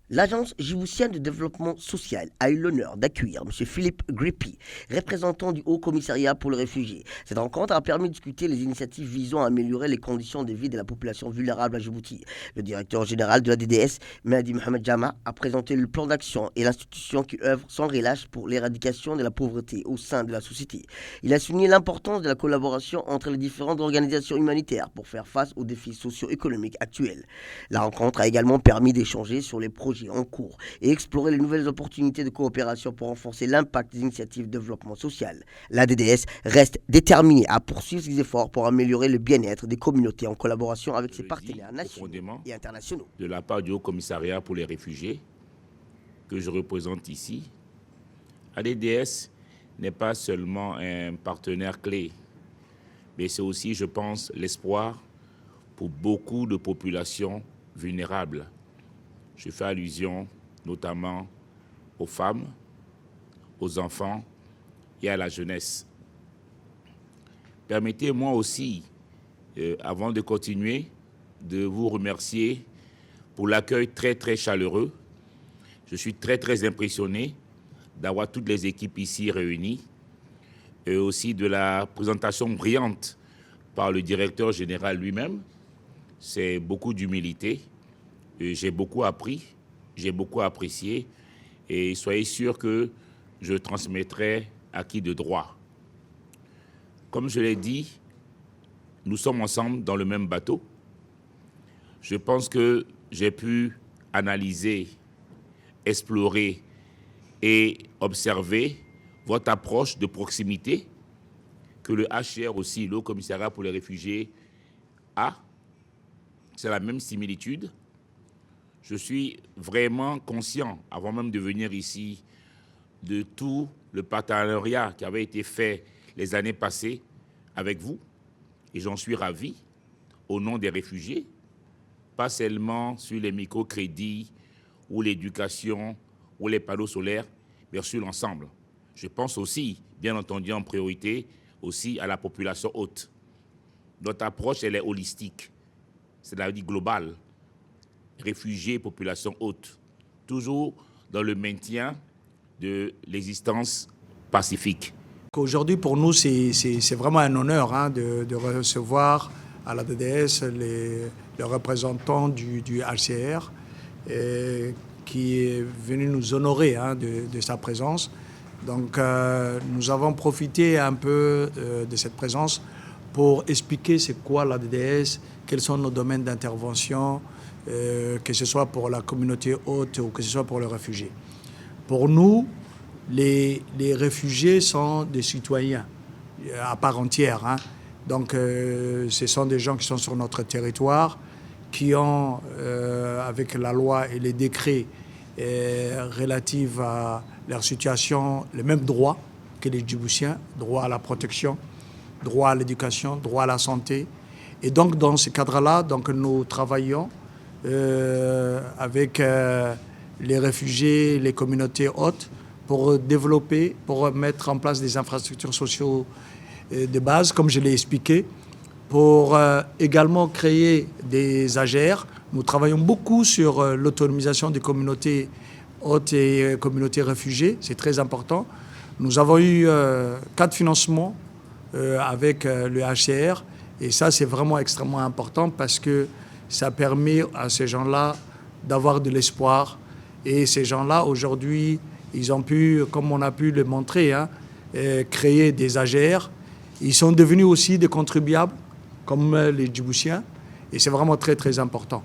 L'Agence djiboutienne de développement social a eu l'honneur d'accueillir M. Philippe Grippi, représentant du Haut Commissariat pour les réfugiés. Cette rencontre a permis de discuter les initiatives visant à améliorer les conditions de vie de la population vulnérable à Djibouti. Le directeur général de la DDS, Mehdi Mohamed Jama, a présenté le plan d'action et l'institution qui œuvre sans relâche pour l'éradication de la pauvreté au sein de la société. Il a souligné l'importance de la collaboration entre les différentes organisations humanitaires pour faire face aux défis socio-économiques actuels. La rencontre a également permis d'échanger sur les projets en cours et explorer les nouvelles opportunités de coopération pour renforcer l'impact des initiatives de développement social. La DDS reste déterminée à poursuivre ses efforts pour améliorer le bien-être des communautés en collaboration avec ses partenaires nationaux et internationaux. De la part du Haut Commissariat pour les réfugiés, que je représente ici, la DDS n'est pas seulement un partenaire clé, mais c'est aussi, je pense, l'espoir pour beaucoup de populations vulnérables. Je fais allusion notamment aux femmes, aux enfants et à la jeunesse. Permettez-moi aussi, avant de continuer, de vous remercier pour l'accueil très chaleureux. Je suis très impressionné d'avoir toutes les équipes ici réunies et aussi de la présentation brillante par le directeur général lui-même. C'est beaucoup d'humilité. J'ai beaucoup appris, j'ai beaucoup apprécié et soyez sûrs que je transmettrai acquis de droit. Comme je l'ai dit, nous sommes ensemble dans le même bateau. Je pense que j'ai pu analyser, explorer et observer votre approche de proximité que le HCR aussi, le Haut Commissariat pour les réfugiés, a. C'est la même similitude. Je suis vraiment conscient, avant même de venir ici, de tout le partenariat qui avait été fait les années passées avec vous. Et j'en suis ravi, au nom des réfugiés, pas seulement sur les microcrédits ou l'éducation ou les panneaux solaires, mais sur l'ensemble. Je pense aussi, bien entendu, en priorité, aussi à la population haute. Notre approche, elle est holistique, c'est-à-dire globale. Réfugiés, population haute, toujours dans le maintien de l'existence pacifique. Aujourd'hui, pour nous, c'est vraiment un honneur de recevoir à la DDS les représentants du HCR qui est venu nous honorer de sa présence. Donc, nous avons profité un peu de cette présence pour expliquer c'est quoi la DDS, quels sont nos domaines d'intervention, que ce soit pour la communauté haute ou que ce soit pour les réfugiés. Pour nous, les réfugiés sont des citoyens à part entière. Donc, ce sont des gens qui sont sur notre territoire, qui ont, avec la loi et les décrets relatifs à leur situation, les mêmes droits que les Djiboutiens, droit à la protection, droit à l'éducation, droit à la santé. Et donc, dans ce cadre-là, nous travaillons avec les réfugiés, les communautés hautes, pour développer, pour mettre en place des infrastructures sociales de base, comme je l'ai expliqué, pour également créer des AGR. Nous travaillons beaucoup sur l'autonomisation des communautés hautes et communautés réfugiées, c'est très important. Nous avons eu 4 financements avec le HCR, et ça c'est vraiment extrêmement important parce que ça permet à ces gens-là d'avoir de l'espoir. Et ces gens-là, aujourd'hui, ils ont pu, comme on a pu le montrer, créer des AGR. Ils sont devenus aussi des contribuables, comme les Djiboutiens. Et c'est vraiment très important.